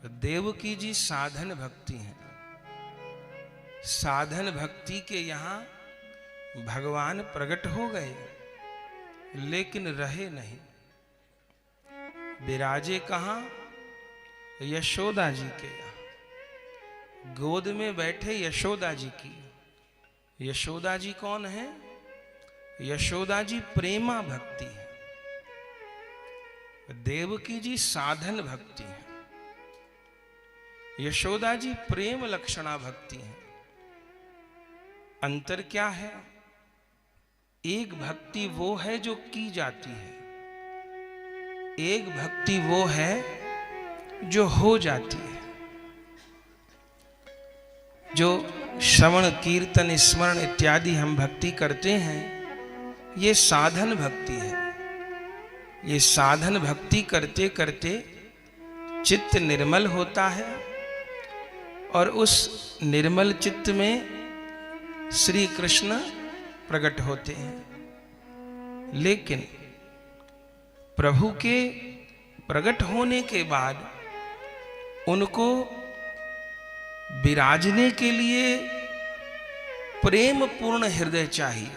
देवकी जी साधन भक्ति हैं। साधन भक्ति के यहाँ भगवान प्रकट हो गए, लेकिन रहे नहीं। विराजे कहाँ? यशोदा जी के यहाँ। गोद में बैठे यशोदा जी की। यशोदा जी कौन है? यशोदा जी प्रेमा भक्ति है। देवकी जी साधन भक्ति है। यशोदा जी प्रेम लक्षणा भक्ति है। अंतर क्या है? एक भक्ति वो है जो की जाती है, एक भक्ति वो है जो हो जाती है। जो श्रवण कीर्तन स्मरण इत्यादि हम भक्ति करते हैं, ये साधन भक्ति है। ये साधन भक्ति करते करते चित्त निर्मल होता है और उस निर्मल चित्त में श्री कृष्ण प्रकट होते हैं। लेकिन प्रभु के प्रकट होने के बाद उनको विराजने के लिए प्रेम पूर्ण हृदय चाहिए।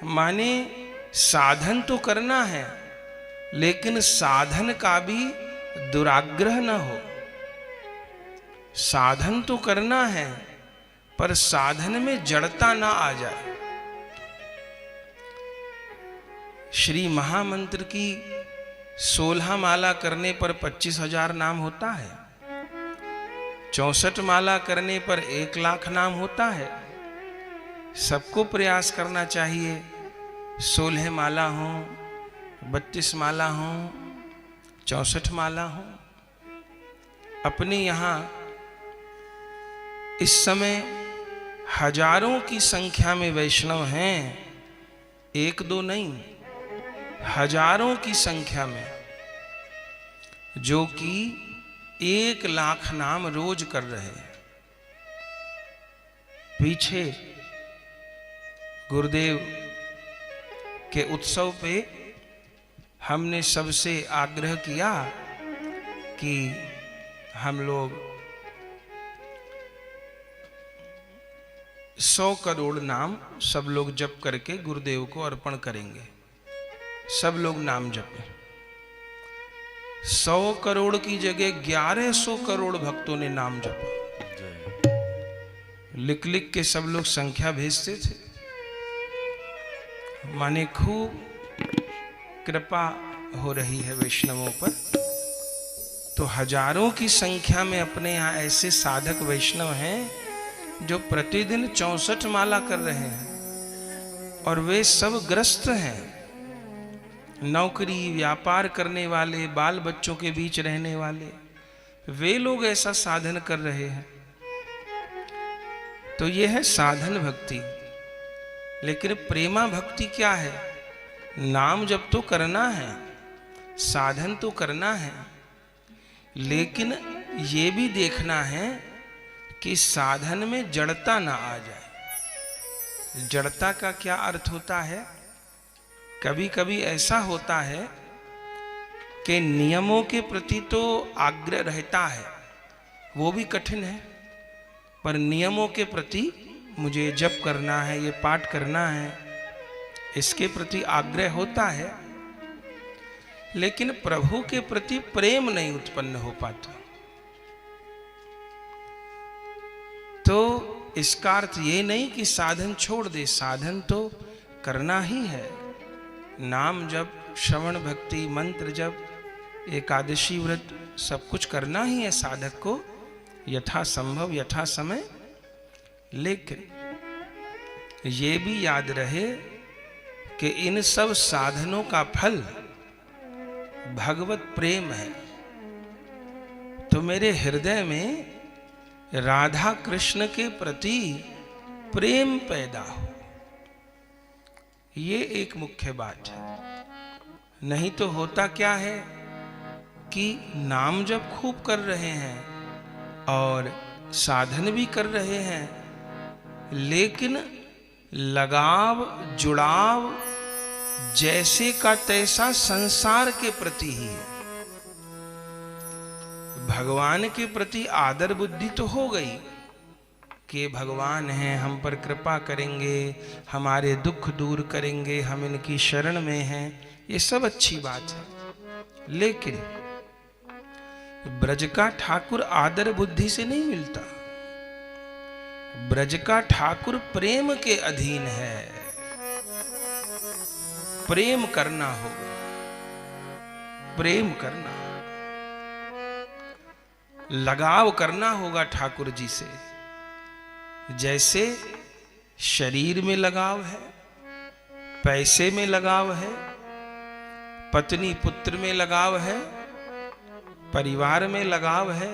माने साधन तो करना है, लेकिन साधन का भी दुराग्रह न हो। साधन तो करना है, पर साधन में जड़ता ना आ जाए। श्री महामंत्र की 16 माला करने पर 25,000 नाम होता है। 64 माला करने पर 1,00,000 नाम होता है। सबको प्रयास करना चाहिए, 16 माला हो, 32 माला हो, 64 माला हो। अपने यहाँ इस समय हजारों की संख्या में वैष्णव हैं, एक दो नहीं, हजारों की संख्या में, जो कि 1,00,000 नाम रोज कर रहे हैं। पीछे गुरुदेव के उत्सव पे हमने सबसे आग्रह किया कि हम लोग 100 करोड़ नाम सब लोग जप करके गुरुदेव को अर्पण करेंगे। सब लोग नाम जपें। 100 करोड़ की जगह 1100 करोड़ भक्तों ने नाम जपा। लिख लिख के सब लोग संख्या भेजते थे। माने खूब कृपा हो रही है वैष्णवों पर। तो हजारों की संख्या में अपने यहाँ ऐसे साधक वैष्णव हैं जो प्रतिदिन 64 माला कर रहे हैं, और वे सब ग्रस्त हैं। नौकरी व्यापार करने वाले, बाल बच्चों के बीच रहने वाले, वे लोग ऐसा साधन कर रहे हैं। तो यह है साधन भक्ति। लेकिन प्रेमा भक्ति क्या है? नाम जप तो करना है, साधन तो करना है, लेकिन ये भी देखना है कि साधन में जड़ता ना आ जाए। जड़ता का क्या अर्थ होता है? कभी कभी ऐसा होता है कि नियमों के प्रति तो आग्रह रहता है, वो भी कठिन है, पर नियमों के प्रति मुझे जप करना है, ये पाठ करना है, इसके प्रति आग्रह होता है, लेकिन प्रभु के प्रति प्रेम नहीं उत्पन्न हो पाता। तो इसका अर्थ ये नहीं कि साधन छोड़ दे, साधन तो करना ही है। नाम जप, श्रवण भक्ति, मंत्र जप, एकादशी व्रत, सब कुछ करना ही है साधक को यथा संभव यथा समय। लेकिन ये भी याद रहे कि इन सब साधनों का फल भगवत प्रेम है। तो मेरे हृदय में राधा कृष्ण के प्रति प्रेम पैदा हो, ये एक मुख्य बात है। नहीं तो होता क्या है कि नाम जप खूब कर रहे हैं और साधन भी कर रहे हैं, लेकिन लगाव जुड़ाव जैसे का तैसा संसार के प्रति ही है। भगवान के प्रति आदर बुद्धि तो हो गई कि भगवान हैं, हम पर कृपा करेंगे, हमारे दुख दूर करेंगे, हम इनकी शरण में हैं, ये सब अच्छी बात है। लेकिन ब्रज का ठाकुर आदर बुद्धि से नहीं मिलता। ब्रज का ठाकुर प्रेम के अधीन है। प्रेम करना होगा, प्रेम करना, लगाव करना होगा ठाकुर जी से। जैसे शरीर में लगाव है, पैसे में लगाव है, पत्नी पुत्र में लगाव है, परिवार में लगाव है,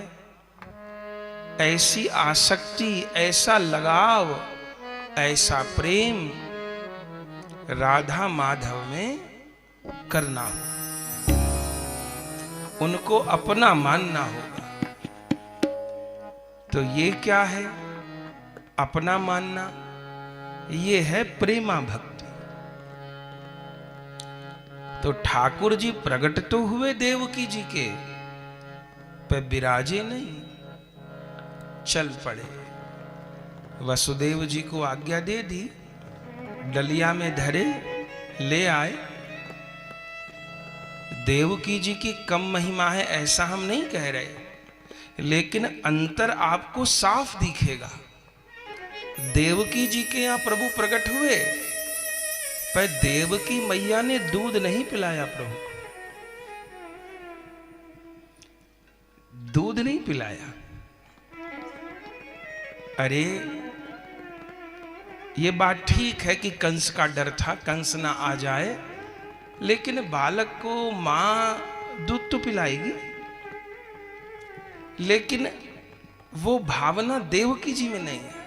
ऐसी आसक्ति, ऐसा लगाव, ऐसा प्रेम राधा माधव में करना हो, उनको अपना मानना होगा। तो ये क्या है अपना मानना? ये है प्रेमा भक्ति। तो ठाकुर जी प्रकट तो हुए देवकी जी के, पर विराजे नहीं, चल पड़े। वसुदेव जी को आज्ञा दे दी, डलिया में धरे ले आए। देवकी जी की कम महिमा है ऐसा हम नहीं कह रहे, लेकिन अंतर आपको साफ दिखेगा। देवकी जी के यहां प्रभु प्रकट हुए, पर देवकी मैया ने दूध नहीं पिलाया प्रभु को, दूध नहीं पिलाया। अरे ये बात ठीक है कि कंस का डर था, कंस ना आ जाए, लेकिन बालक को मां दूध तो पिलाएगी। लेकिन वो भावना देवकी जी में नहीं है।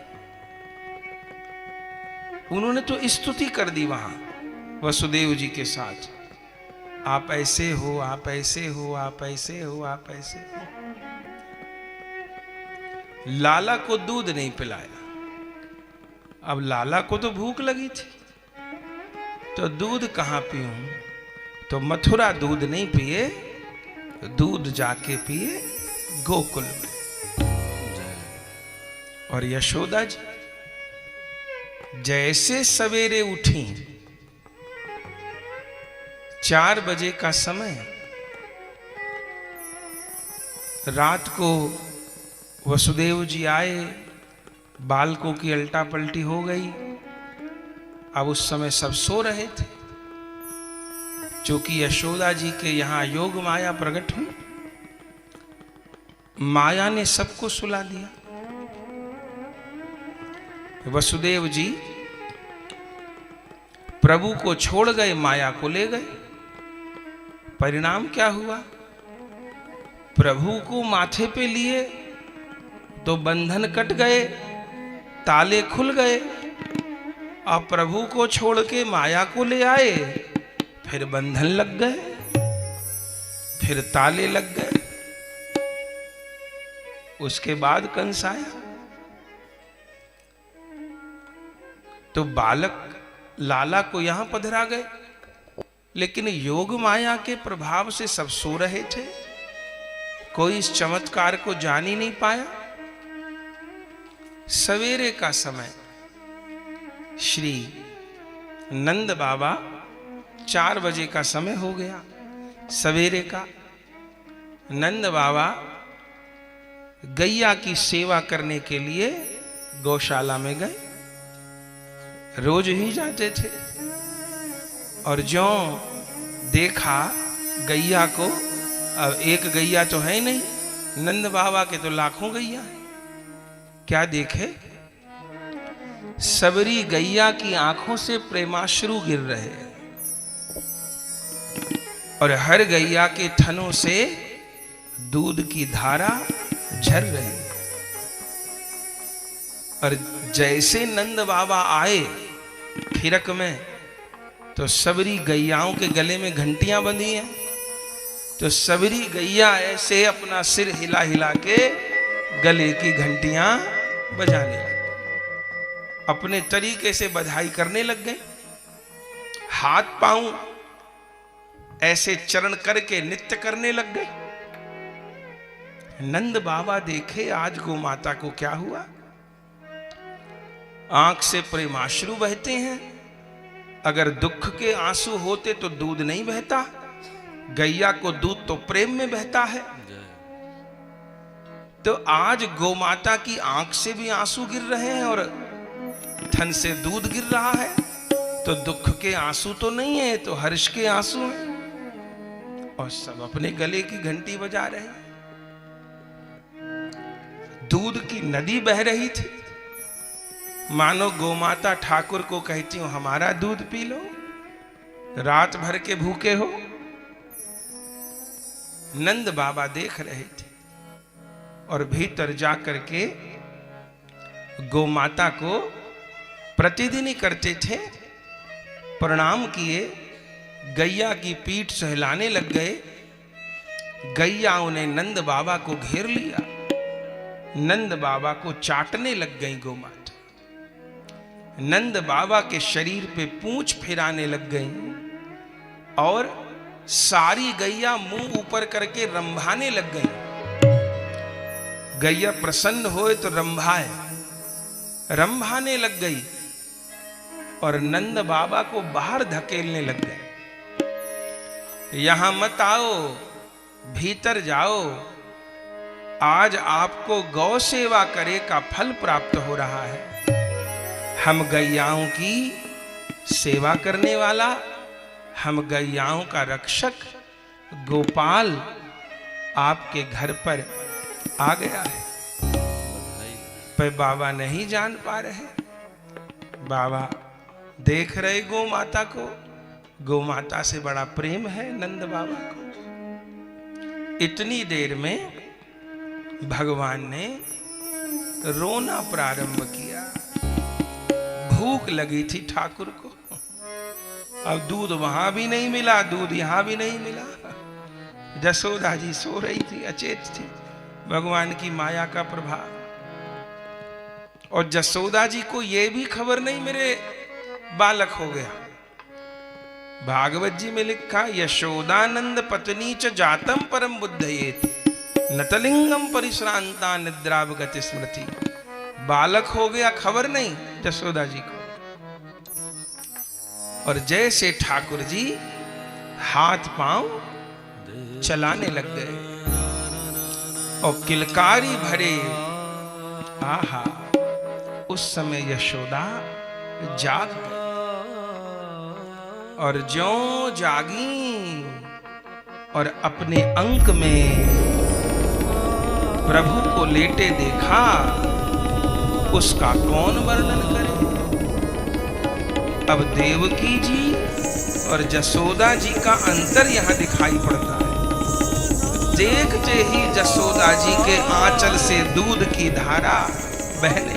उन्होंने तो स्तुति कर दी वहां वसुदेव जी के साथ, आप ऐसे हो, आप ऐसे हो, आप ऐसे हो, आप ऐसे हो। लाला को दूध नहीं पिलाया। अब लाला को तो भूख लगी थी, तो दूध कहां पीऊं? तो मथुरा दूध नहीं पिए, दूध जाके पिए गोकुल में। और यशोदा जी जैसे सवेरे उठी, 4 बजे का समय, रात को वसुदेव जी आए, बालकों की अल्टा पलटी हो गई। अब उस समय सब सो रहे थे, चूंकि यशोदा जी के यहां योग माया प्रकट हुई, माया ने सबको सुला दिया। वसुदेव जी प्रभु को छोड़ गए, माया को ले गए। परिणाम क्या हुआ? प्रभु को माथे पे लिए तो बंधन कट गए, ताले खुल गए। अब प्रभु को छोड़ के माया को ले आए, फिर बंधन लग गए, फिर ताले लग गए। उसके बाद कंस आया। तो बालक लाला को यहां पधरा गए, लेकिन योग माया के प्रभाव से सब सो रहे थे, कोई इस चमत्कार को जान ही नहीं पाया। सवेरे का समय, श्री नंद बाबा, 4 बजे का समय हो गया सवेरे का। नंद बाबा गैया की सेवा करने के लिए गौशाला में गए, रोज ही जाते थे। और जो देखा गैया को, अब एक गैया तो है नहीं, नंद बाबा के तो लाखों गैया है। क्या देखे? सबरी गैया की आंखों से प्रेमाश्रु गिर रहे, और हर गैया के थनों से दूध की धारा झर रही। और जैसे नंद बाबा आए फिरक में, तो सबरी गैयाओं के गले में घंटियां बंधी हैं, तो सबरी गैया ऐसे अपना सिर हिला हिला के गले की घंटियां बजाने लग गए, अपने तरीके से बधाई करने लग गए। हाथ पांव ऐसे चरण करके नित्य करने लग गए। नंद बाबा देखे आज गौ माता को क्या हुआ, आंख से प्रेमाश्रु बहते हैं। अगर दुख के आंसू होते तो दूध नहीं बहता, गैया को दूध तो प्रेम में बहता है। तो आज गौ माता की आंख से भी आंसू गिर रहे हैं और थन से दूध गिर रहा है, तो दुख के आंसू तो नहीं है, तो हर्ष के आंसू हैं। और सब अपने गले की घंटी बजा रहे हैं। दूध की नदी बह रही थी, मानो गोमाता ठाकुर को कहती हूं हमारा दूध पी लो, रात भर के भूखे हो। नंद बाबा देख रहे थे और भीतर जाकर के गोमाता को प्रतिदिन ही करते थे, प्रणाम किए, गैया की पीठ सहलाने लग गए। गैयाओं ने नंद बाबा को घेर लिया, नंद बाबा को चाटने लग गई गोमाता। नंद बाबा के शरीर पे पूंछ फिराने लग गई और सारी गैया मुंह ऊपर करके रंभाने लग गई। गैया प्रसन्न होए तो रंभाए, रंभाने लग गई और नंद बाबा को बाहर धकेलने लग गए। यहां मत आओ, भीतर जाओ, आज आपको गौ सेवा करे का फल प्राप्त हो रहा है। हम गैयाओं की सेवा करने वाला, हम गैयाओं का रक्षक गोपाल आपके घर पर आ गया है। पर बाबा नहीं जान पा रहे, बाबा देख रहे गौ माता को, गौ माता से बड़ा प्रेम है नंद बाबा को। इतनी देर में भगवान ने रोना प्रारंभ किया। भूख लगी थी ठाकुर को, अब दूध वहां भी नहीं मिला, दूध यहां भी नहीं मिला। जसोदा जी सो रही थी, अचेत थी, भगवान की माया का प्रभाव। और जसोदा जी को यह भी खबर नहीं मेरे बालक हो गया। भागवत जी में लिखा, यशोदानंद पत्नी च जातम परम बुद्धयेत नतलिंगम परिश्रांता निद्रावगति स्मृति। बालक हो गया, खबर नहीं जसोदा जी को। और जैसे ठाकुर जी हाथ पांव चलाने लग गए और किलकारी भरे, आहा, उस समय यशोदा जाग गई। और ज्यों जागी और अपने अंक में प्रभु को लेटे देखा, उसका कौन वर्णन करे। अब देवकी जी और जसोदा जी का अंतर यहां दिखाई पड़ता है। देखते ही जसोदा जी के आंचल से दूध की धारा बहने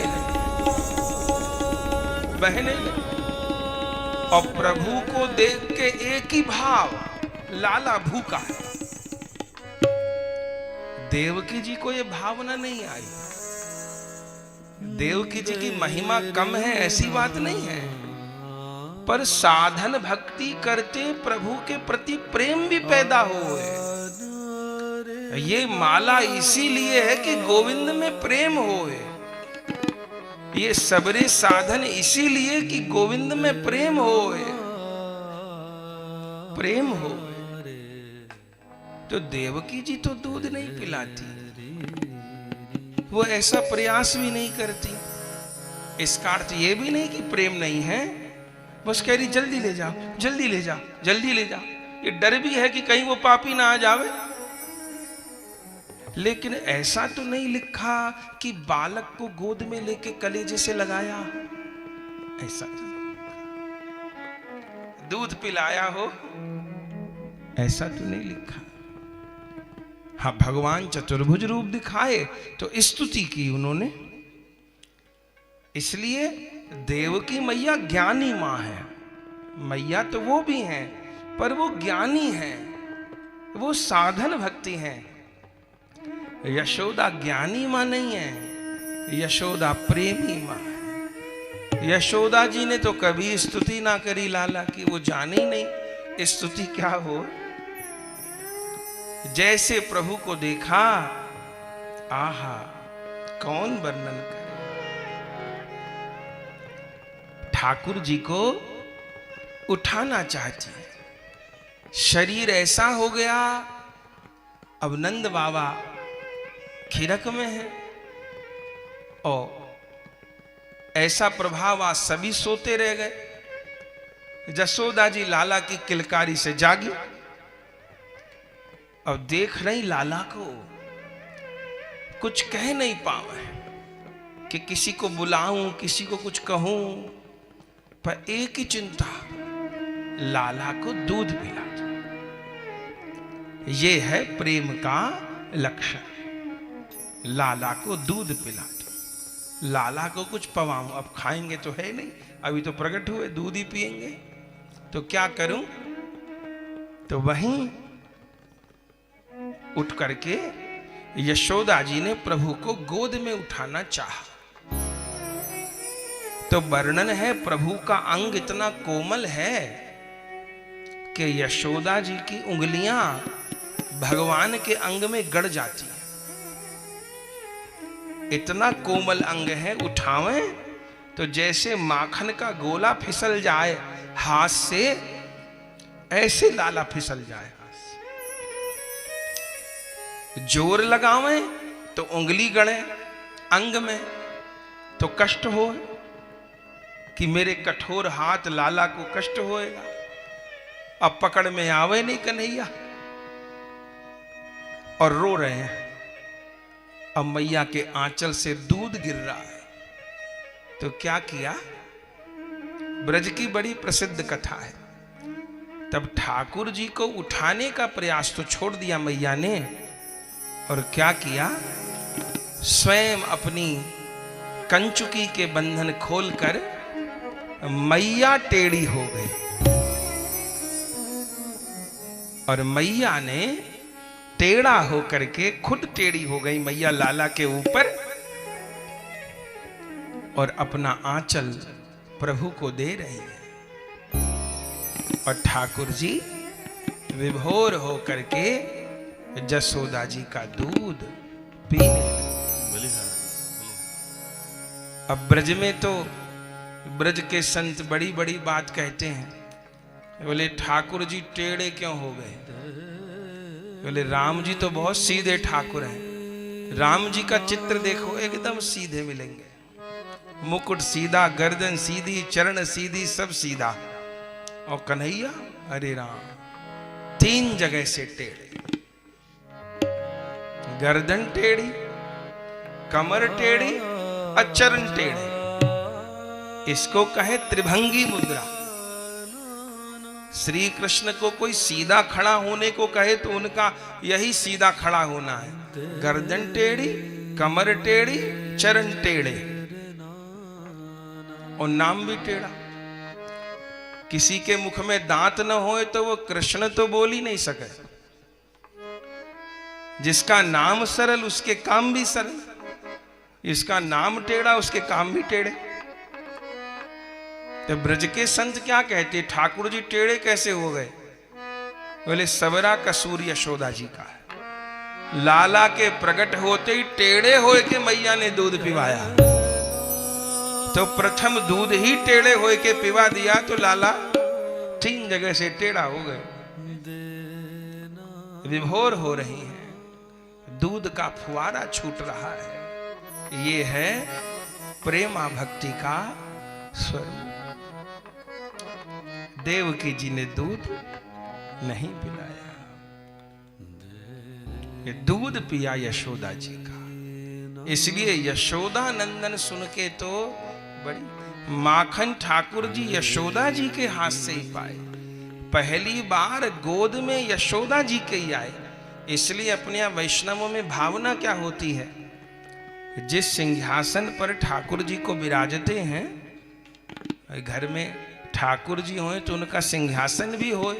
लगी और प्रभु को देख के एक ही भाव, लाला भूखा है। देवकी जी को यह भावना नहीं आई। देवकी जी की महिमा कम है ऐसी बात नहीं है, पर साधन भक्ति करते प्रभु के प्रति प्रेम भी पैदा हो। ये माला इसीलिए है कि गोविंद में प्रेम होए। ये सबरे साधन इसीलिए कि गोविंद में प्रेम होए, प्रेम हो। तो देवकी जी तो दूध नहीं पिलाती, वो ऐसा प्रयास भी नहीं करती। इसका अर्थ ये भी नहीं कि प्रेम नहीं है, बस कह रही जल्दी ले जाओ, जल्दी ले जाओ, जल्दी ले जाओ। ये डर भी है कि कहीं वो पापी ना आ जावे। लेकिन ऐसा तो नहीं लिखा कि बालक को गोद में लेके कलेजे से लगाया, ऐसा दूध पिलाया हो, ऐसा तो नहीं लिखा। हाँ, भगवान चतुर्भुज रूप दिखाए तो स्तुति की उन्होंने। इसलिए देवकी मैया ज्ञानी मां है। मैया तो वो भी हैं, पर वो ज्ञानी है, वो साधन भक्ति है। यशोदा ज्ञानी मां नहीं है, यशोदा प्रेमी मां है। यशोदा जी ने तो कभी स्तुति ना करी लाला की, वो जाने ही नहीं स्तुति क्या हो। जैसे प्रभु को देखा, आहा कौन वर्णन करे। ठाकुर जी को उठाना चाहती है, शरीर ऐसा हो गया, अब नंद बाबा खिरक में है और ऐसा प्रभाव, आज सभी सोते रह गए। जसोदा जी लाला की किलकारी से जागी, अब देख रही लाला को, कुछ कह नहीं पावे कि किसी को बुलाऊं, किसी को कुछ कहूं, पर एक ही चिंता, लाला को दूध पिला दो। ये है प्रेम का लक्षण, लाला को दूध पिला दो, लाला को कुछ पवाऊं। अब खाएंगे तो है नहीं, अभी तो प्रकट हुए, दूध ही पिएंगे, तो क्या करूं। तो वहीं उठ करके यशोदा जी ने प्रभु को गोद में उठाना चाहा। तो वर्णन है, प्रभु का अंग इतना कोमल है कि यशोदा जी की उंगलियां भगवान के अंग में गड़ जाती हैं। इतना कोमल अंग है, उठावें तो जैसे माखन का गोला फिसल जाए हाथ से, ऐसे लाला फिसल जाए हाथ से। जोर लगावें तो उंगली गड़े अंग में, तो कष्ट हो कि मेरे कठोर हाथ लाला को कष्ट होएगा। अब पकड़ में आवे नहीं कन्हैया, और रो रहे हैं। अब मैया के आंचल से दूध गिर रहा है, तो क्या किया। ब्रज की बड़ी प्रसिद्ध कथा है, तब ठाकुर जी को उठाने का प्रयास तो छोड़ दिया मैया ने, और क्या किया, स्वयं अपनी कंचुकी के बंधन खोलकर मैया टेढ़ी हो गई, और मैया ने टेढ़ा होकर के खुद टेढ़ी हो गई मैया लाला के ऊपर, और अपना आंचल प्रभु को दे रही है। और ठाकुर जी विभोर होकर के जसोदा जी का दूध पीने। अब ब्रज में तो, ब्रज के संत बड़ी बड़ी बात कहते हैं, बोले ठाकुर जी टेढ़े क्यों हो गए। बोले राम जी तो बहुत सीधे ठाकुर हैं, राम जी का चित्र देखो एकदम सीधे मिलेंगे, मुकुट सीधा, गर्दन सीधी, चरण सीधी, सब सीधा। और कन्हैया अरे राम, 3 जगह से टेढ़े, गर्दन टेढ़ी, कमर टेढ़ी और चरण टेढ़े। इसको कहे त्रिभंगी मुद्रा। श्री कृष्ण को कोई सीधा खड़ा होने को कहे तो उनका यही सीधा खड़ा होना है, गर्दन टेढ़ी, कमर टेढ़ी, चरण टेढ़े, और नाम भी टेढ़ा। किसी के मुख में दांत न होए तो वो कृष्ण तो बोल ही नहीं सके। जिसका नाम सरल उसके काम भी सरल, इसका नाम टेढ़ा उसके काम भी टेढ़े। तो ब्रज के संत क्या कहते, ठाकुर जी टेढ़े कैसे हो गए। बोले सबरा कसूर यशोदा जी का है। लाला के प्रकट होते ही टेढ़े होए के मैया ने दूध पिवाया, तो प्रथम दूध ही टेढ़े होए के पिवा दिया, तो लाला 3 जगह से टेढ़ा हो गए। विभोर हो रही हैं, दूध का फुवारा छूट रहा है। ये है प्रेमा भक्ति का स्वरूप। देवकी जी ने दूध नहीं पिलाया, ये दूध पिया यशोदा जी का। इसलिए यशोदा नंदन सुन के तो बड़ी, माखन ठाकुर जी यशोदा जी के हाथ से ही पाए। पहली बार गोद में यशोदा जी के ही आए। इसलिए अपने यहाँ वैष्णवों में भावना क्या होती है, जिस सिंहासन पर ठाकुर जी को विराजते हैं, घर में ठाकुर जी होए तो उनका सिंहासन भी होए,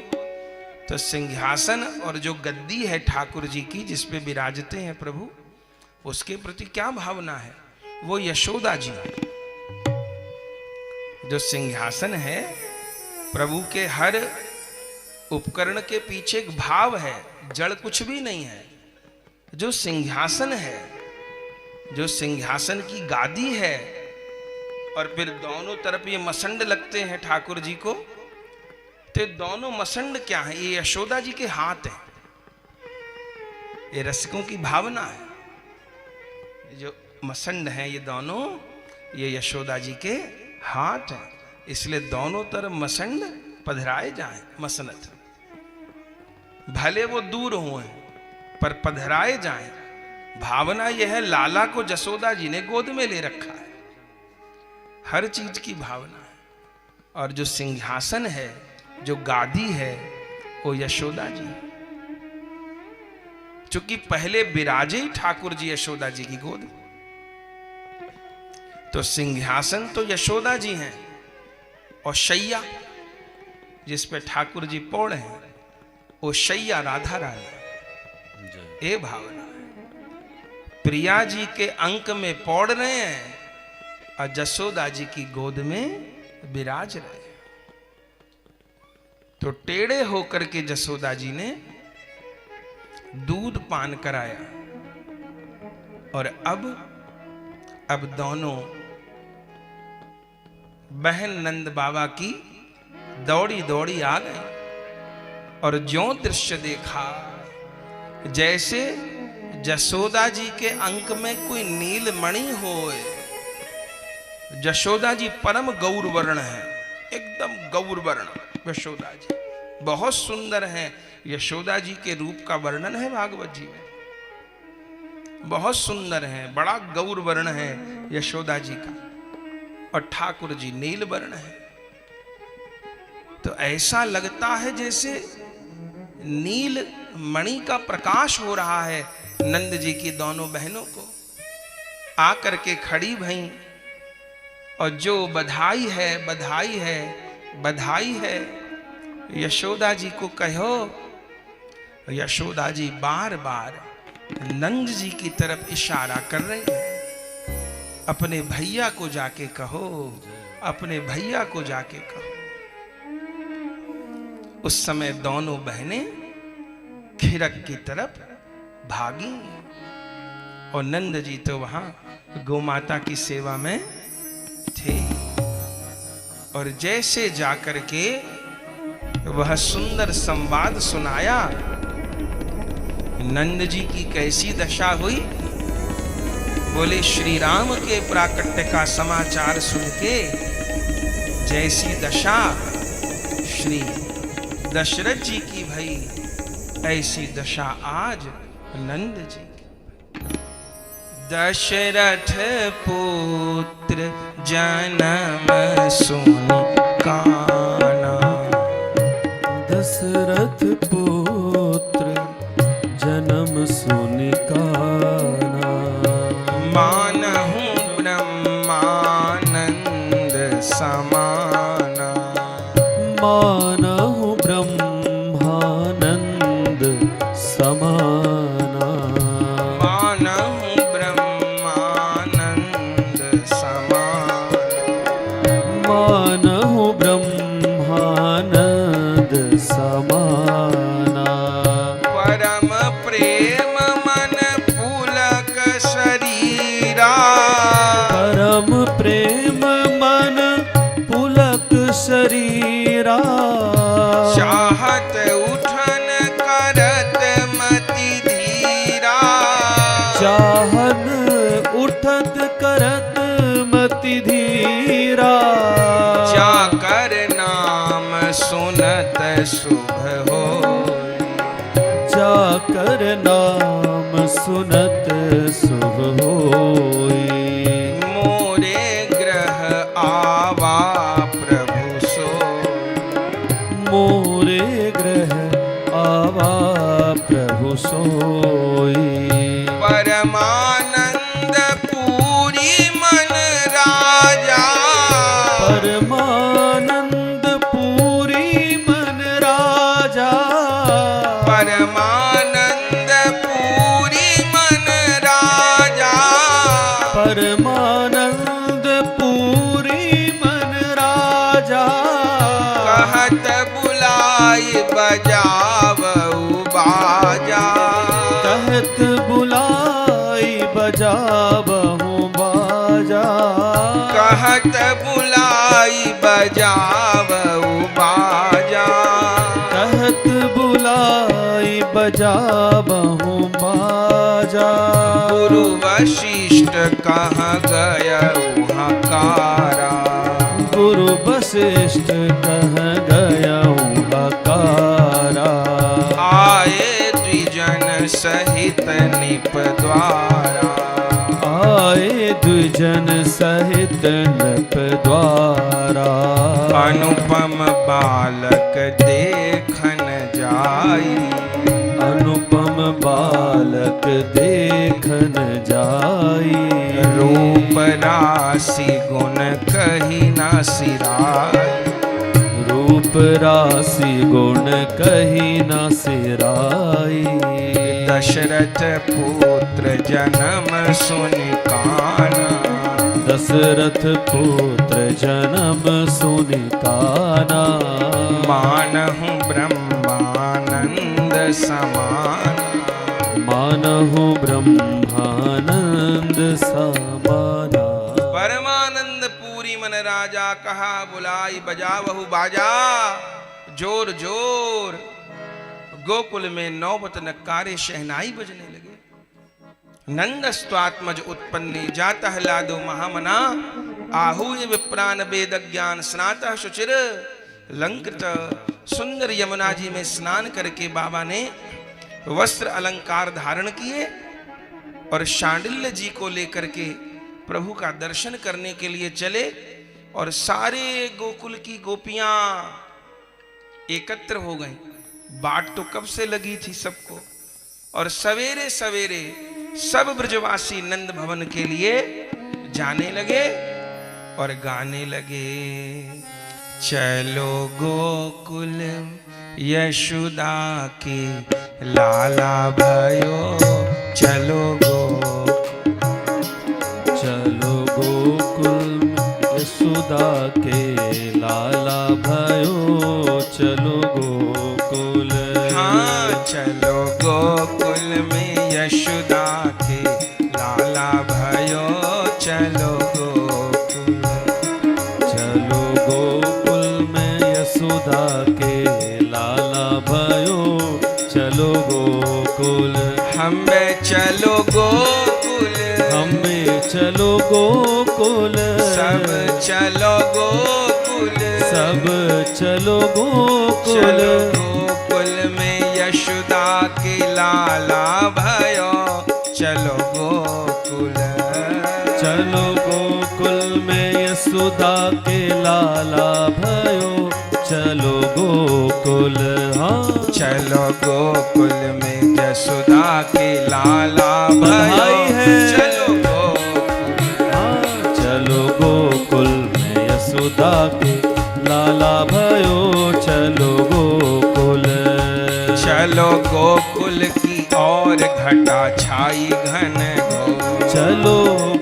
तो सिंहासन और जो गद्दी है ठाकुर जी की जिस पे विराजते हैं प्रभु, उसके प्रति क्या भावना है। वो यशोदा जी जो सिंहासन है, प्रभु के हर उपकरण के पीछे एक भाव है, जड़ कुछ भी नहीं है। जो सिंहासन है, जो सिंहासन की गादी है, और फिर दोनों तरफ ये मसंड लगते हैं ठाकुर जी को, तो दोनों मसंड क्या है? ये यशोदा जी के हाथ हैं। ये रसिकों की भावना है। जो मसंड हैं ये दोनों, ये यशोदा जी के हाथ हैं। इसलिए दोनों तरफ मसंड पधराए जाएं, मसनत। भले वो दूर हुए पर पधराए जाएं। भावना यह है, लाला को जसोदा जी ने गोद में ले रखा है। हर चीज की भावना है। और जो सिंहासन है, जो गादी है, वो यशोदा जी। चूंकि पहले विराजे ही ठाकुर जी यशोदा जी की गोद में, तो सिंहासन तो यशोदा जी हैं, और शैया जिस पे ठाकुर जी पौड़ हैं, वो शैया राधा रानी। ये भावना है। प्रिया जी के अंक में पौड़ रहे हैं और जसोदा जी की गोद में विराज रहे हैं। तो टेढ़े होकर के जसोदा जी ने दूध पान कराया, और अब दोनों बहन नंद बाबा की दौड़ी दौड़ी आ गई, और ज्यों दृश्य देखा जैसे जसोदा जी के अंक में कोई नीलमणि होए। जशोदा जी परम गौर वर्ण है, एकदम गौर वर्ण यशोदा जी, बहुत सुंदर हैं। यशोदा जी के रूप का वर्णन है भागवत जी में, बहुत सुंदर हैं, बड़ा गौर वर्ण है यशोदा जी का, और ठाकुर जी नील वर्ण है। तो ऐसा लगता है जैसे नील मणि का प्रकाश हो रहा है नंद जी की दोनों बहनों को। आकर के खड़ी भई, और जो बधाई है बधाई है बधाई है यशोदा जी को कहो। यशोदा जी बार बार नंद जी की तरफ इशारा कर रही है। अपने भैया को जाके कहो, अपने भैया को जाके कहो। उस समय दोनों बहनें खिरक की तरफ भागी, और नंद जी तो वहां गोमाता की सेवा में थे। और जैसे जाकर के वह सुंदर संवाद सुनाया, नंद जी की कैसी दशा हुई। बोले श्री राम के प्राकट्य का समाचार सुन के जैसी दशा श्री दशरथ जी की भई, ऐसी दशा आज नंद जी की। दशरथ पुत्र जन्म सुन काना, दशरथ पुत्र जन्म सुन काना, मानहु ब्रह्मानंद समाना, मानहु ब्रह्मानंद समाना, मानहु ब्रह्मानंद समाना, मानहु ब्रह्मानंद समाना, परम प्रेम मन पुलक शरीरा, परम प्रेम मन पुलक शरीरा, चाहत उठन करत मति धीरा, चाहन उठत करत मति धीरा, जाकर नाम सुनत शुभ हो, जाकर नाम सुनत शुभ होई, मोरे ग्रह आवा प्रभु सो, मोरे ग्रह आवा प्रभु सोई, परमानंद पूरी मन राजा, परमानंद पूरी मन राजा, परमानंद पूरी मन राजा, परमानंद पूरी मन राजा, कहत बुलाई बजावऊ बाजा। कहत बुलाई बजावहु बाजा। गुरु वशिष्ठ कहाँ गयऊ हकारा। गुरु वशिष्ठ कहाँ गयऊ हकारा। आए द्विजन सहित निप द्वारा। आए द्विजन सहित नृप द्वारा। अनुपम बालक देखन जाई। अनुपम बालक देखन जाई। रूप राशि गुण कही ना सिराई। रूप राशि गुण कही न सिराई। दशरथ पुत्र जन्म सुन काना। दशरथ पुत्र जन्म सुनि काना। मानहु ब्रह्मानंद समान। मानहु ब्रह्मानंद समाना। परमानंद पूरी मन राजा कहा बुलाई बजावहु बाजा। जोर जोर गोकुल में नौबत नकारे शहनाई बजने लगे। नंदस्त्वात्मज उत्पन्ने जाता लादो महामना। आहूय विप्रान वेद ज्ञान स्नातः शुचिर। लंकृत सुंदर यमुना जी में स्नान करके बाबा ने वस्त्र अलंकार धारण किए और शांडिल्य जी को लेकर के प्रभु का दर्शन करने के लिए चले। और सारे गोकुल की गोपियां एकत्र हो गई। बाट तो कब से लगी थी सबको। और सवेरे सवेरे सब ब्रजवासी नंद भवन के लिए जाने लगे और गाने लगे। चलो गोकुल यशोदा के लाला भयो। चलो चलो गोकुल यशोदा के लाला भयो। चलो गोकुल। हाँ चलो गोकुल में यशोदा के लाला भयो। चलो गोकुल। चलो गोकुल में यशोदा के लाला भयो। चलो गोकुल। हमें चलो गोकुल। हमें चलो गोकुल। सब चलो गोकुल। सब चलो गोकुल। चलो गोकुल में यशोदा के लाला भयो। चलो गोकुल। चलो गोकुल में यशोदा के लाला भयो। चलो गोकुल। हाँ चलो गोकुल में यशोदा के लाला बधाई भयो। है। चलो गोकुल। हाँ चलो गोकुल में यशोदा के लाला भयो। चलो गोकुल। चलो गोकुल की और घटा छाई घन घोर। चलो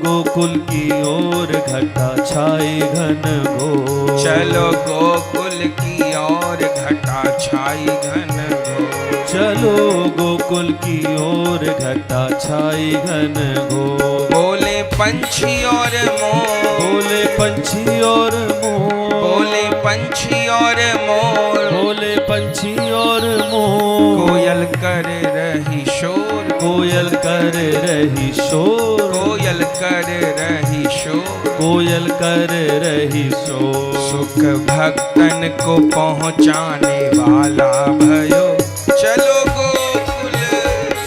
गोकुल की ओर घटा छाई घन घोर। चलो गोकुल की और घटा छाई घन घोर। चलो गोकुल की ओर घटा छाई घन घोर। बोले पंछी और मोर। बोले पंछी और मोर। बोले पंछी और मोर। बोले पंछी और मोर। कोयल कर रही शोर। कोयल कर रही शोर। कोयल कर रही शोर। कोयल कर रही शोर। सुख भक्तन को पहुँचाने वाला भयो। चलो गोकुल।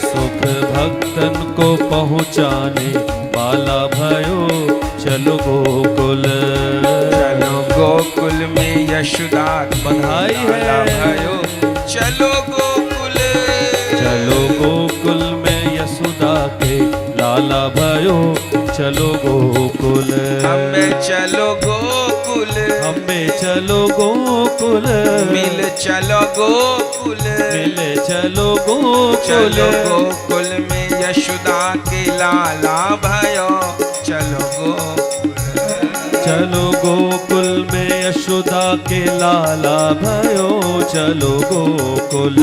सुख भक्तन को पहुँचाने वाला भयो। चलो गोकुल। चलो गोकुल में यशोदा बधाई है। भयो। चलो गोकुल। चलो गोकुल में यशोदा के लाला भयो। चलो गोकुल। हमें चलो गोकुल। हमें चलो गोकुल। मिल चलो गोकुल। मिले चलो गोकुल। चलो गोकुल में यशोदा के लाला भयो। चलो गोकुल। चलो गोकुल में यशोदा के लाला भयो। चलो गोकुल।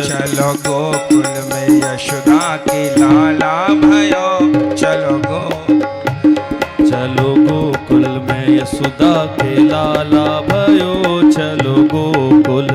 चलो गोकुल में यशोदा के लाला भयो। चलो चलो गोकुल में यशोदा के लाला भयो चलो गोकुल।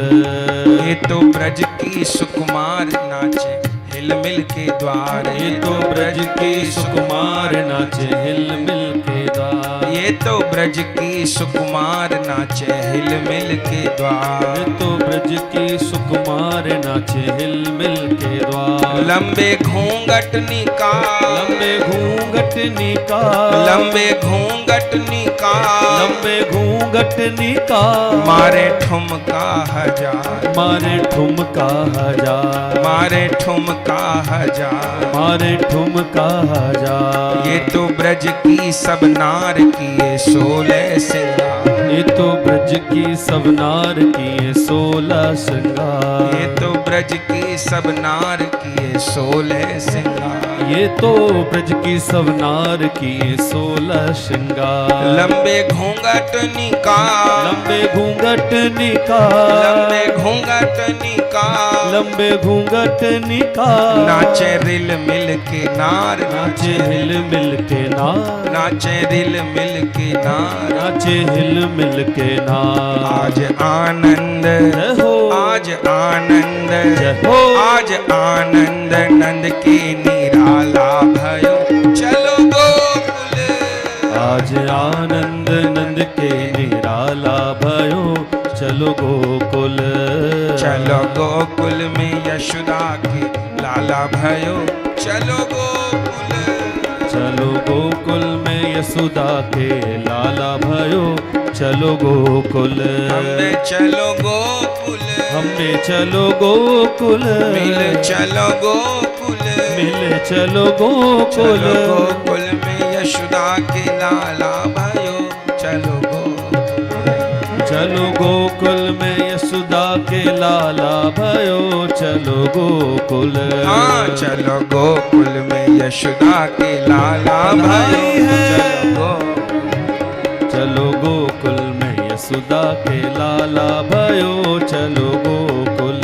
ये तो ब्रज की सुकुमार नाचे हिल मिल के द्वार। ये तो ब्रज की सुकुमार नाचे हिल मिल के द्वार। ये तो ब्रज की सुकुमार नाचे हिल मिल के द्वार। ये तो ब्रज की सुकुमार नाचे हिल मिल के द्वार। लंबे घूंघट निकाल, लंबे घूंघट निकाल, लंबे घूंघट निकाल, लंबे घूंघट निकाल। मारे ठुमका हजार, मारे ठुमका हजार, मारे ठुमका हजार, मारे ठुमका हजार। ये तो ब्रज की सब नार किए 16 सिंगार। ये तो ब्रज की सब नार किए 16 श्रृंगार। ये तो ब्रज की सब नार किए 16 सिंगार। ये तो ब्रज की सब नार किए 16 श्रृंगार। लंबे घूंघट निकाल, लंबे घूंघट निकाल, लंबे घूंघट निकाल, लंबे घूंघट निकाल। नाचे रिल मिल के नार, नाचे हिल मिल के नार, नाचे रिल मिल के नार। नाचे हिल मिल के नार। आज आनंद, जय हो, आज आनंद, जय हो, आज आनंद नंद के निराला भयो चलो गोकुल। आज आनंद नंद के निराला भयो चलो गोकुल। चलो गोकुल में यशोदा के लाला भयो चलो गोकुल। चलो गोकुल में यशोदा के लाला भयो चलो गोकुल। हमें चलो गोकुल, हमें चलो गोकुल। मिल चलो गोकुल, मिल चलो गोकुल। चलो गोकुल में यशोदा के लाला भयो चलो गोकुल। चलो गोकुल में यशोदा के लाला भयो चलो गोकुल। हाँ चलो गोकुल में यशोदा के लाला भयो चलो गोकुल। चलो गोकुल में यशोदा के लाला भयो चलो गोकुल।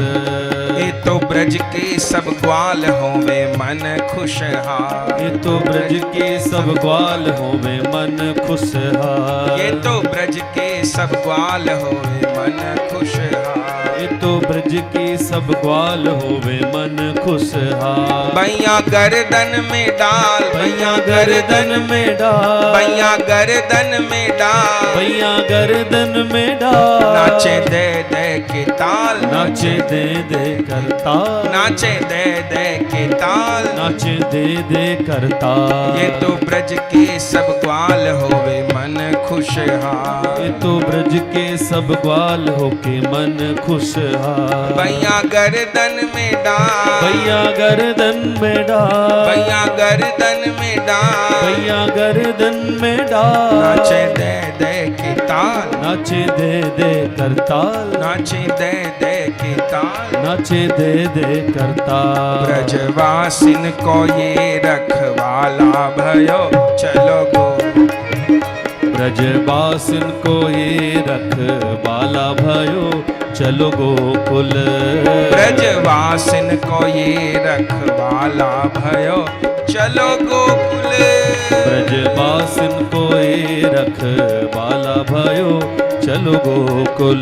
ये तो ब्रज के सब ग्वाल होवे मन खुशहाल। ये तो ब्रज के सब ग्वाल होवे मन खुशहाल। ये तो ब्रज के सब ग्वाल होवे मन खुशहाल। ये तो ब्रज की सब ग्वाल होवे मन खुशहाल। बैया गर्दन में डाल, बैया गर्दन में डाल, बैया गर्दन में डाल, बैया गर्दन में डाल। नाचे दे दे के ताल, नाचे दे दे करता, नाचे दे दे के ताल। नाचे दे दे करता। ये तो ब्रज के सब ग्वाल होवे मन खुशहाल। ये तो ब्रज के सब ग्वाल होके मन खुशहाल। बैया गर्दन में डाल, बैया गर्दन में डाल, बैया गर्दन में डाल, बैया गर्दन में डाल। नाचे दे दे के ताल, नाचे दे दे करताल, नाचे दे दे के ताल। नाचे दे दे करताल। ब्रजवासिन को ये रखवाला भयो चलो गो। ब्रजवासिन को ये रखवाला भयो चलो गोकुल। ब्रजवासिन को ये रखवाला भयो चलो गोकुल। ब्रजवासिन को ये रखवाला भयो चलो गोकुल।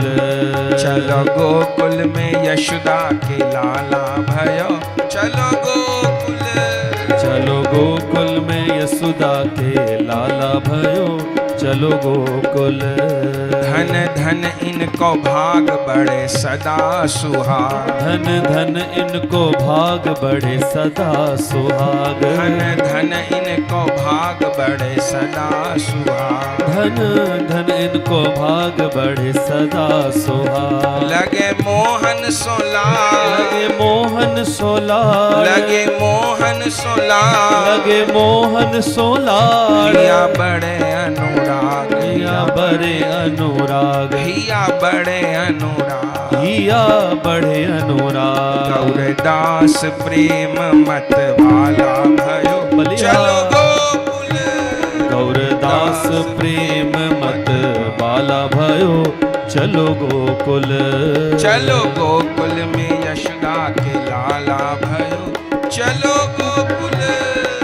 चलो गोकुल में यशोदा के लाला भयो चलो गोकुल। चलो गोकुल में यशोदा के लाला भयो चलो गोकुल। धन धन इनको भाग बड़े सदा सुहाग। धन धन इनको भाग बड़े सदा सुहाग। धन धन इनको भाग बड़े सदा सुहाग। धन धन इनको भाग बड़े सदा सुहाग। लगे मोहन सोला, लगे मोहन सोला, लगे मोहन सोला, लगे मोहन सोला। हिया बड़े अनुराग, हिया बड़े अनुराग, हिया बड़े अनुराग। हिया बड़े अनुराग। गौरदास प्रेम मत वाला भयो बलिया। चलो गोकुल। गौरदास प्रेम मत बाला भयो चलो गोकुल। चलो गोकुल में यशोदा के लाला भयो चलो गोकुल।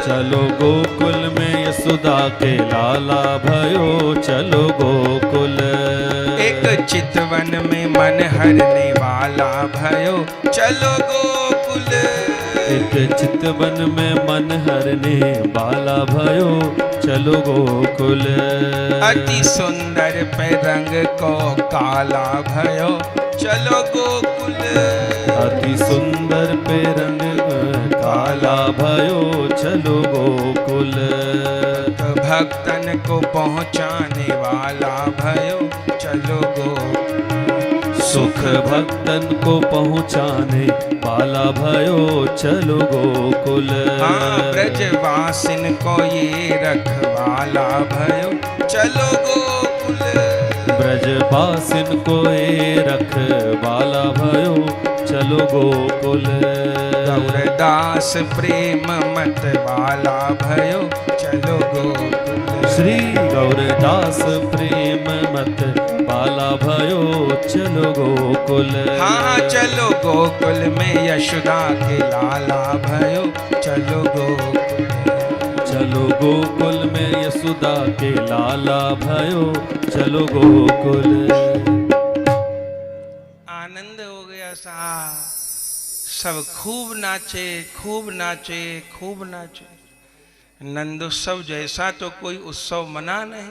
चलो गोकुल में यशोदा के लाला भयो चलो गोकुल। एक चितवन में मन हरने वाला भयो चलो गोकुल। एक चितवन में मन हरने वाला भयो चलो गोकुल। अति सुंदर पे रंग को काला भयो चलो गोकुल। अति सुंदर पे रंग काला भयो चलो गोकुल। भक्तन को पहुँचाने वाला भयो चलो गोकुल। सुख भक्तन को पहुँचाने वाला भयो चलो गोकुल। हाँ ब्रजवासिन को ये रखवाला भयो चलो गोकुल। ब्रजवासिन को ये रखवाला भयो चलो गोकुल। गौरदास प्रेम मत वाला भयो चलो गोकुल। श्री गौरदास प्रेम मत वाला भयो चलो गोकुल। हाँ चलो गोकुल में यशोदा के लाला भयो चलो गोकुल। चलो गोकुल में यशोदा के लाला भयो चलो गोकुल। आनंद हो गया साहब, सब खूब नाचे खूब नाचे खूब नाचे। नंदोत्सव जैसा तो कोई उत्सव मना नहीं।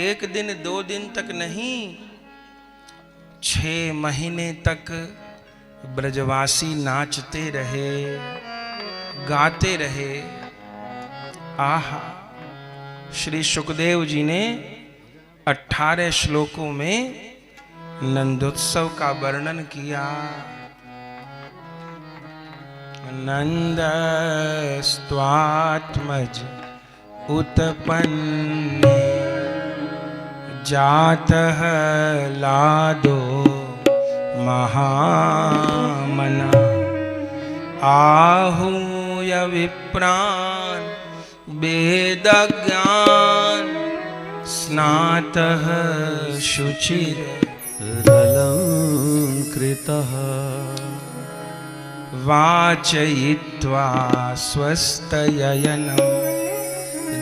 एक दिन दो दिन तक नहीं, 6 महीने तक ब्रजवासी नाचते रहे, गाते रहे। आहा, श्री सुखदेव जी ने 18 श्लोकों में नंदोत्सव का वर्णन किया। नंदस्त्वात्मज उत्पन्ने जातः लादो महामना। आहूय विप्रान् वेदज्ञान स्नातः शुचिर अलङ्कृतः। वाचयित्वा स्वस्तयनं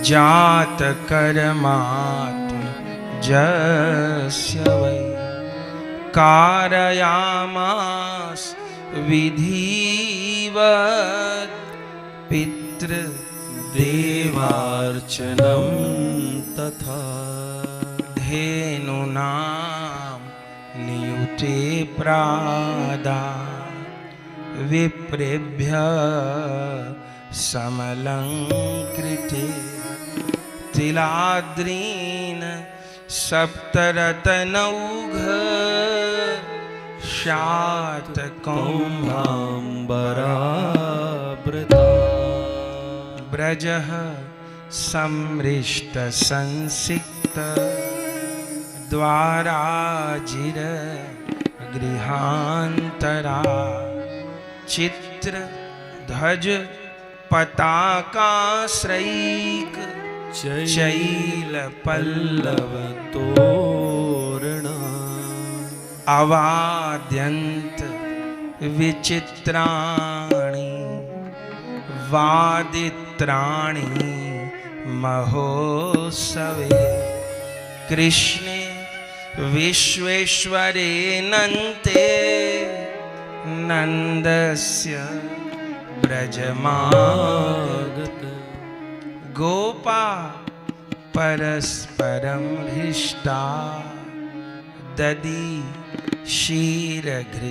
जातकर्मात्मजस्य वै कारयामास विधिवत् पितृदेवार्चनं तथा। धेनूनां नियुते प्रादा विप्रेभ्य समलंकृते। तिलाद्रीन सप्तरत्नौघ शातकौम्भाम्बरावृता। ब्रजः समृष्ट संसिक्त द्वाराजिर गृहांतरा। चित्र ध्वज पताकाश्रैक चैल पल्लव तोरणा। अवाद्यन्त विचित्राणि वादित्राणि महोत्सवे। कृष्णे विश्वेश्वरे नन्ते नन्दस्य ब्रजमागत। गोपा परस्परं हृष्टा ददी क्षीरघृताम्बुभिः।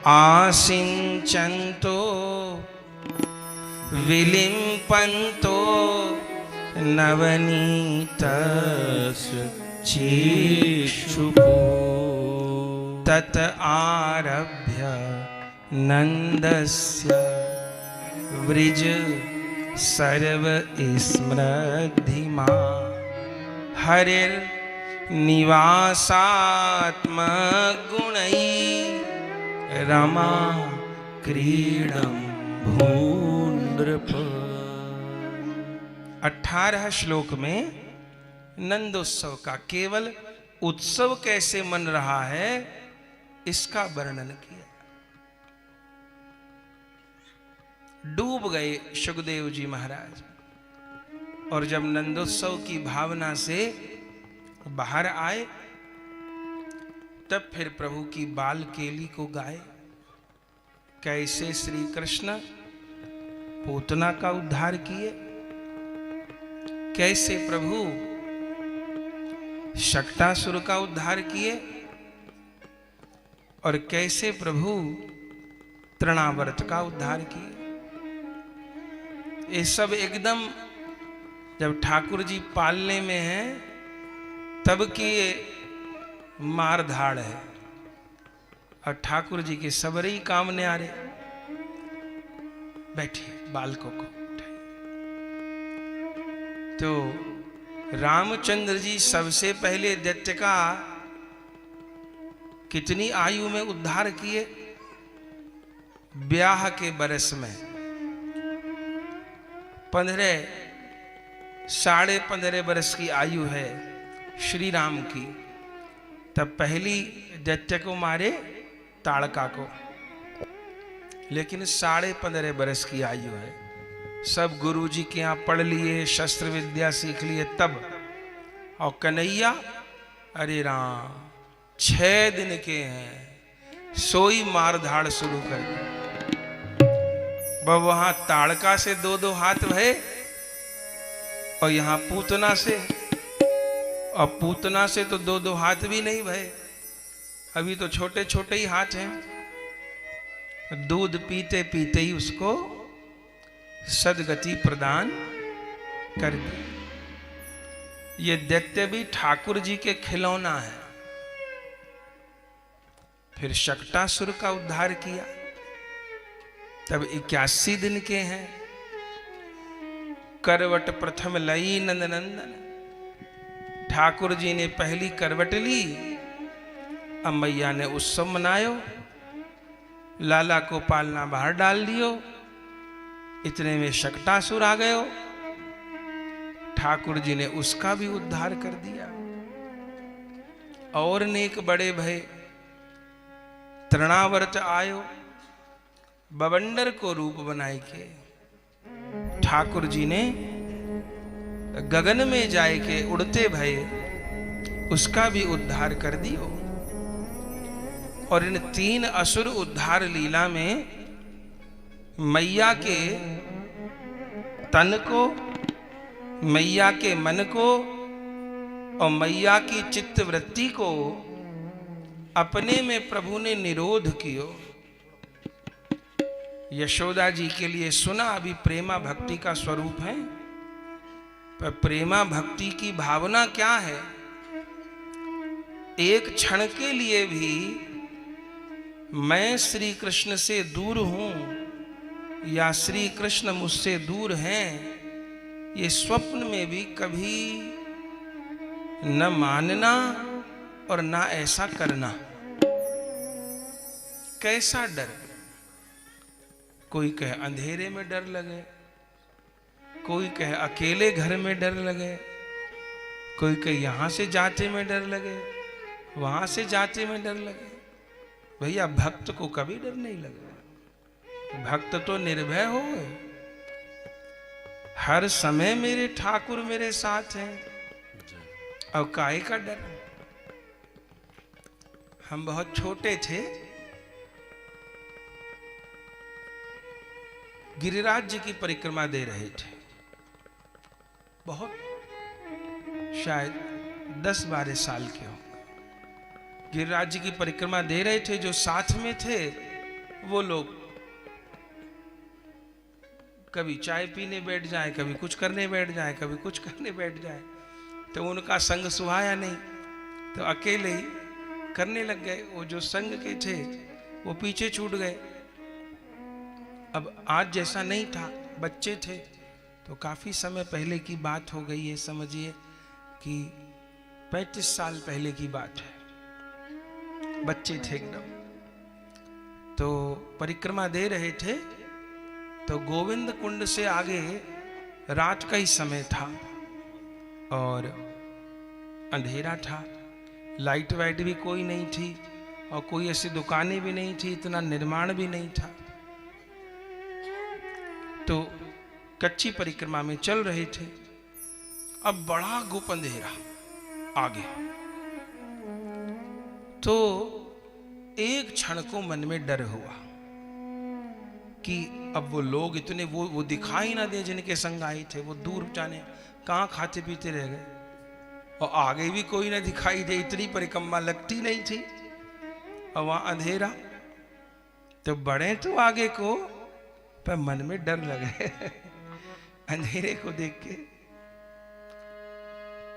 आसिञ्चन्तो विलिम्पन्तो नवनीतस्य चेक्षुः। तत आरभ्य नन्दस्य व्रज सर्व स्मृतिमा। हरिर्निवासात्मगुणैः रमा क्रीडं भूनृप। 18 श्लोक में नंदोत्सव का केवल उत्सव कैसे मन रहा है इसका वर्णन किया। डूब गए सुखदेव जी महाराज। और जब नंदोत्सव की भावना से बाहर आए, तब फिर प्रभु की बाल केली को गाए। कैसे श्री कृष्ण पूतना का उद्धार किए, कैसे प्रभु शक्टासुर का उद्धार किए, और कैसे प्रभु तृणावर्त का उद्धार किए। ये सब एकदम जब ठाकुर जी पालने में हैं तब की ये मार धाड़ है। और ठाकुर जी के सबरे ही काम ने आ रहे। बैठिए, बालकों को उठाइए। तो रामचंद्र जी सबसे पहले दैत्य का कितनी आयु में उद्धार किए? ब्याह के बरस में 15.5 बरस की आयु है श्री राम की। तब पहली दैत्य को मारे ताड़का को, लेकिन 15.5 बरस की आयु है। सब गुरुजी के यहाँ पढ़ लिए, शस्त्र विद्या सीख लिए तब। और कन्हैया, अरे राम 6 दिन के हैं, सोई मार धाड़ शुरू कर दी। वहां ताड़का से 2-2 हाथ भये, और यहां पूतना से, और पूतना से तो 2-2 हाथ भी नहीं भये। अभी तो छोटे छोटे ही हाथ हैं। दूध पीते पीते ही उसको सदगति प्रदान कर दी। ये दैत्य भी ठाकुर जी के खिलौना है। फिर शक्टासुर का उद्धार किया, तब 81 दिन के हैं। करवट प्रथम लई नंदनंदन, ठाकुर जी ने पहली करवट ली। अब मैया ने उत्सव मनायो, लाला को पालना बाहर डाल दियो। इतने में शक्टासुर आ गयो, ठाकुर जी ने उसका भी उद्धार कर दिया। और नेक बड़े भय, तृणावर्त आयो, बवंडर को रूप बनाए के ठाकुर जी ने गगन में जाए के उड़ते भय उसका भी उद्धार कर दियो। और इन 3 असुर उद्धार लीला में मैया के तन को, मैया के मन को और मैया की चित्त वृत्ति को अपने में प्रभु ने निरोध कियो। यशोदा जी के लिए सुना अभी प्रेमा भक्ति का स्वरूप है, पर प्रेमा भक्ति की भावना क्या है? एक क्षण के लिए भी मैं श्री कृष्ण से दूर हूं या श्री कृष्ण मुझसे दूर हैं, ये स्वप्न में भी कभी न मानना और ना ऐसा करना। कैसा डर? कोई कहे अंधेरे में डर लगे, कोई कहे अकेले घर में डर लगे, कोई कहे यहां से जाते में डर लगे, वहां से जाते में डर लगे। भैया भक्त को कभी डर नहीं लगे। भक्त तो निर्भय हो, हर समय मेरे ठाकुर मेरे साथ हैं, और काहे का डर? हम बहुत छोटे थे, गिरिराज जी की परिक्रमा दे रहे थे। बहुत शायद 10-12 साल के हो। गिरिराज जी की परिक्रमा दे रहे थे। जो साथ में थे वो लोग कभी चाय पीने बैठ जाए, कभी कुछ करने बैठ जाए, कभी कुछ करने बैठ जाए, तो उनका संग सुहाया नहीं, तो अकेले ही करने लग गए। वो जो संग के थे वो पीछे छूट गए। अब आज जैसा नहीं था, बच्चे थे, तो काफी समय पहले की बात हो गई है। समझिए कि 35 साल पहले की बात है। बच्चे थे एकदम। तो परिक्रमा दे रहे थे, तो गोविंद कुंड से आगे रात का ही समय था और अंधेरा था। लाइट वाइट भी कोई नहीं थी और कोई ऐसी दुकानें भी नहीं थी, इतना निर्माण भी नहीं था। तो कच्ची परिक्रमा में चल रहे थे। अब बड़ा गुप अंधेरा आगे, तो एक क्षण को मन में डर हुआ कि अब वो लोग इतने वो दिखाई ना दे जिनके संग आए थे, वो दूर जाने कहाँ खाते पीते रह गए, और आगे भी कोई ना दिखाई दे, इतनी परिक्रमा लगती नहीं थी, और वहां अंधेरा। तो बढ़े तो आगे को, पर मन में डर लगे अंधेरे को देख के।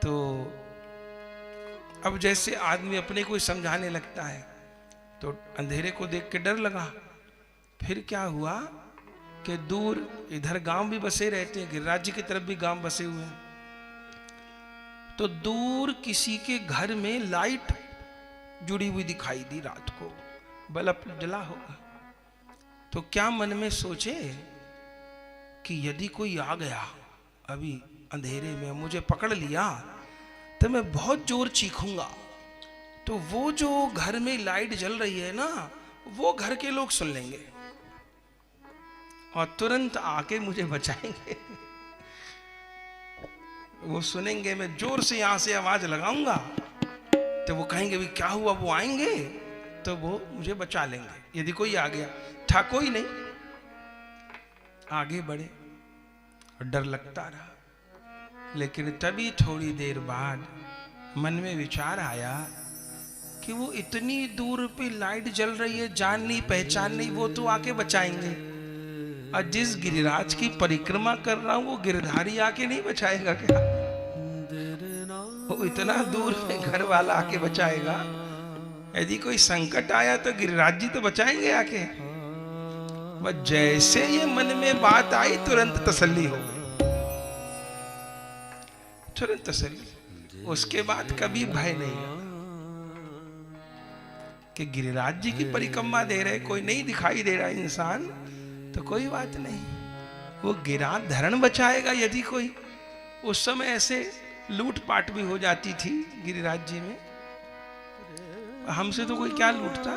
तो अब जैसे आदमी अपने को समझाने लगता है, तो अंधेरे को देख के डर लगा। फिर क्या हुआ कि दूर इधर गांव भी बसे रहते हैं, गिरिराज जी की तरफ भी गांव बसे हुए हैं, तो दूर किसी के घर में लाइट जुड़ी हुई दिखाई दी, रात को बल्ब जला होगा। तो क्या मन में सोचे कि यदि कोई आ गया अभी अंधेरे में, मुझे पकड़ लिया, तो मैं बहुत जोर चीखूंगा, तो वो जो घर में लाइट जल रही है ना, वो घर के लोग सुन लेंगे और तुरंत आके मुझे बचाएंगे। वो सुनेंगे, मैं जोर से यहां से आवाज लगाऊंगा, तो वो कहेंगे भी क्या हुआ, वो आएंगे तो वो मुझे बचा लेंगे। यदि कोई आ गया, था कोई नहीं, आगे बढ़े और डर लगता रहा। लेकिन तभी थोड़ी देर बाद मन में विचार आया कि वो इतनी दूर पे लाइट जल रही है, जान नहीं पहचान नहीं, वो तो आके बचाएंगे, और जिस गिरिराज की परिक्रमा कर रहा हूं वो गिरधारी आके नहीं बचाएगा क्या? वो इतना दूर में घर वाला आके बचाएगा, यदि कोई संकट आया तो गिरिराज जी तो बचाएंगे आके। बस जैसे ये मन में बात आई, तुरंत तसल्ली हो गई, तुरंत तसल्ली। उसके बाद कभी भय नहीं है कि गिरिराज जी की परिक्रमा दे रहे, कोई नहीं दिखाई दे रहा इंसान, तो कोई बात नहीं, वो गिरधरण बचाएगा। यदि कोई उस समय ऐसे लूटपाट भी हो जाती थी गिरिराज जी में, हमसे तो कोई क्या लूटता,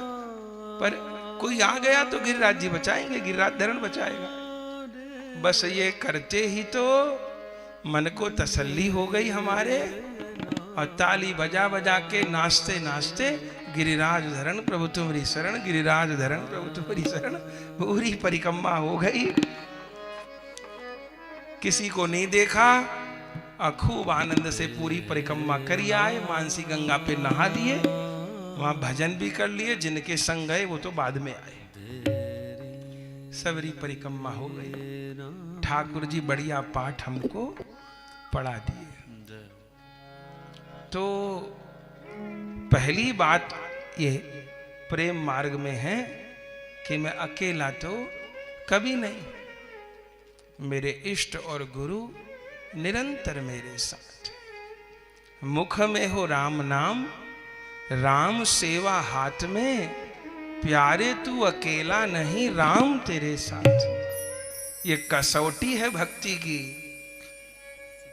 पर कोई आ गया तो गिरिराज जी बचाएंगे, गिरधरण बचाएगा। बस ये करते ही तो मन को तसल्ली हो गई हमारे, और ताली बजा बजा के नाचते नाचते गिरिराज धरण प्रभु तुम्हारी शरण, गिरिराज धरण प्रभु तुम्हारी शरण, पूरी परिक्रमा हो गई। किसी को नहीं देखा और खूब आनंद से पूरी परिक्रमा करी आए। मानसी गंगा पे नहा लिए, वहां भजन भी कर लिए, जिनके संग गए वो तो बाद में आए। सबरी परिक्रमा हो गई। ठाकुर जी बढ़िया पाठ हमको पढ़ा दिए। तो पहली बात ये प्रेम मार्ग में है कि मैं अकेला तो कभी नहीं, मेरे इष्ट और गुरु निरंतर मेरे साथ। मुख में हो राम नाम, राम सेवा हाथ में, प्यारे तू अकेला नहीं, राम तेरे साथ। ये कसौटी है भक्ति की।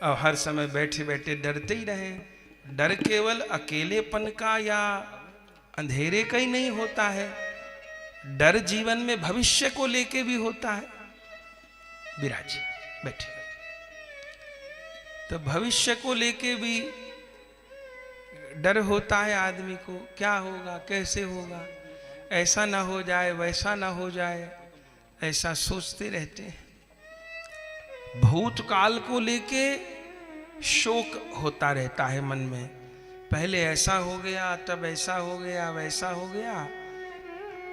और हर समय बैठे बैठे डरते ही रहे। डर केवल अकेलेपन का या अंधेरे का ही नहीं होता है, डर जीवन में भविष्य को लेके भी होता है। विराज बैठे, तो भविष्य को लेके भी डर होता है आदमी को, क्या होगा, कैसे होगा, ऐसा ना हो जाए, वैसा ना हो जाए, ऐसा सोचते रहते हैं। भूतकाल को लेके शोक होता रहता है मन में, पहले ऐसा हो गया, तब ऐसा हो गया, वैसा हो गया।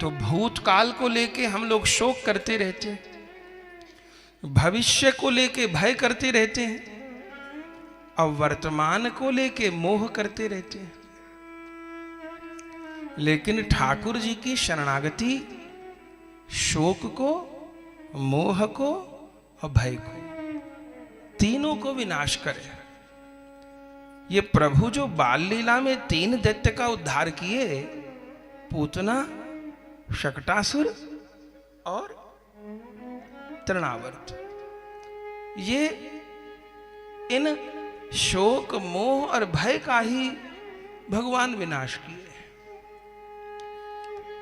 तो भूतकाल को लेके हम लोग शोक करते रहते हैं, भविष्य को लेके भय करते रहते हैं, और वर्तमान को लेके मोह करते रहते हैं। लेकिन ठाकुर जी की शरणागति शोक को, मोह को और भय को, तीनों को विनाश करे। ये प्रभु जो बाल लीला में 3 दैत्य का उद्धार किए, पूतना, शकटासुर और तृणावर्त, ये इन शोक, मोह और भय का ही भगवान विनाश किए।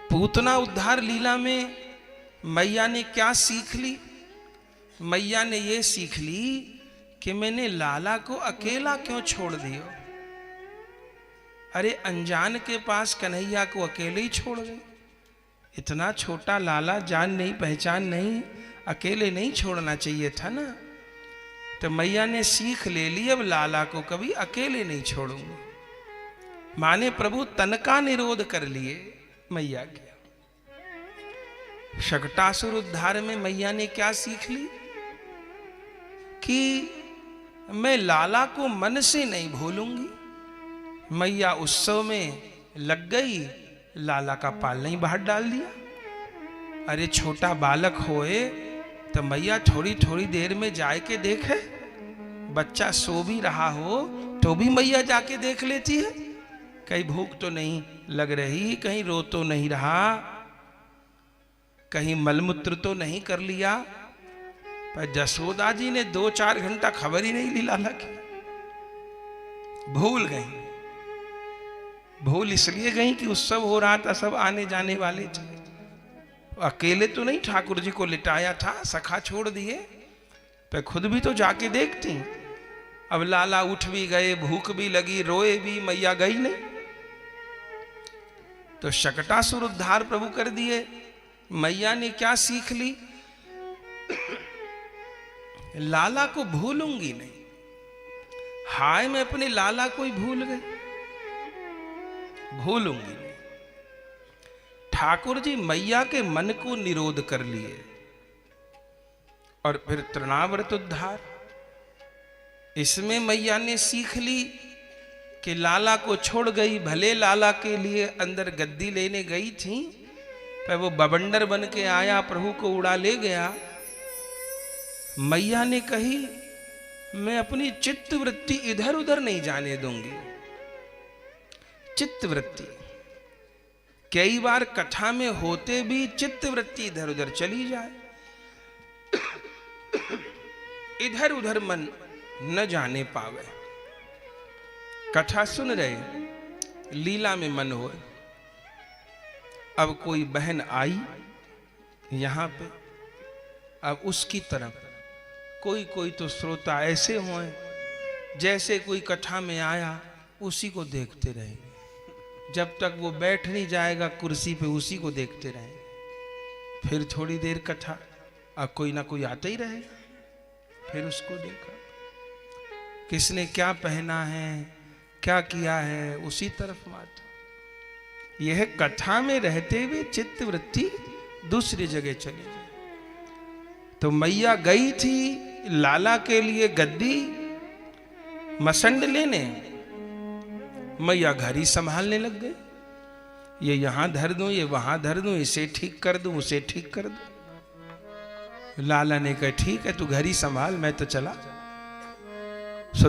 पूतना उद्धार लीला में मैया ने क्या सीख ली मैया ने ये सीख ली कि मैंने लाला को अकेला क्यों छोड़ दिया। अरे अनजान के पास कन्हैया को अकेले ही छोड़ गई। इतना छोटा लाला, जान नहीं पहचान नहीं, अकेले नहीं छोड़ना चाहिए था ना। तो मैया ने सीख ले ली, अब लाला को कभी अकेले नहीं छोड़ूंगी। माने प्रभु तन का निरोध कर लिए मैया के। शकटासुर उद्धार में मैया ने क्या सीख ली कि मैं लाला को मन से नहीं भूलूंगी। मैया उत्सव में लग गई, लाला का पालना ही बाहर डाल दिया। अरे छोटा बालक होए तो मैया थोड़ी थोड़ी देर में जाए के देखे। बच्चा सो भी रहा हो तो भी मैया जाके देख लेती है, कहीं भूख तो नहीं लग रही, कहीं रो तो नहीं रहा, कहीं मलमूत्र तो नहीं कर लिया। पर जसोदा जी ने 2-4 घंटा खबर ही नहीं ली लाला की। भूल गई। भूल इसलिए गई कि उत्सव हो रहा था, सब आने जाने वाले थे। अकेले तो नहीं ठाकुर जी को लिटाया था, सखा छोड़ दिए, पर खुद भी तो जाके देखती। अब लाला उठ भी गए, भूख भी लगी, रोए भी, मैया गई नहीं। तो शकटासुर उद्धार प्रभु कर दिए। मैया ने क्या सीख ली? लाला को भूलूंगी नहीं। हाय मैं अपने लाला को ही भूल गई, भूलूंगी नहीं। ठाकुर जी मैया के मन को निरोध कर लिए। और फिर तृणाव्रत उद्धार, इसमें मैया ने सीख ली कि लाला को छोड़ गई। भले लाला के लिए अंदर गद्दी लेने गई थी, पर वो बवंडर बन के आया, प्रभु को उड़ा ले गया। मैया ने कही मैं अपनी चित्त वृत्ति इधर उधर नहीं जाने दूंगी। चित्त वृत्ति, कई बार कथा में होते भी चित्त वृत्ति इधर उधर चली जाए, इधर उधर मन न जाने पावे। कथा सुन रहे, लीला में मन हो। अब कोई बहन आई यहां पे, अब उसकी तरफ कोई कोई तो श्रोता ऐसे हुए जैसे कोई कथा में आया उसी को देखते रहेंगे। जब तक वो बैठ नहीं जाएगा कुर्सी पे, उसी को देखते रहेंगे। फिर थोड़ी देर कथा, अब कोई ना कोई आता ही रहेगा, फिर उसको देखा, किसने क्या पहना है, क्या किया है, उसी तरफ माता। यह कथा में रहते हुए चित्त वृत्ति दूसरी जगह चली गई। तो मैया गई थी लाला के लिए गद्दी मसंड लेने, मैया घर ही संभालने लग गई। ये यहां धर दूं, ये वहां धर दूं, इसे ठीक कर दूं, उसे ठीक कर दूं। लाला ने कहा ठीक है, तू घर ही संभाल, मैं तो चला।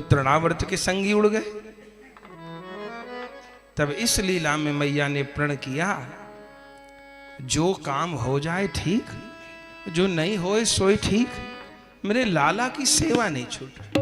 तृणाव्रत के संगी उड़ गए। तब इस लीला में मैया ने प्रण किया, जो काम हो जाए ठीक, जो नहीं होए सोए ठीक, मेरे लाला की सेवा नहीं छूटे।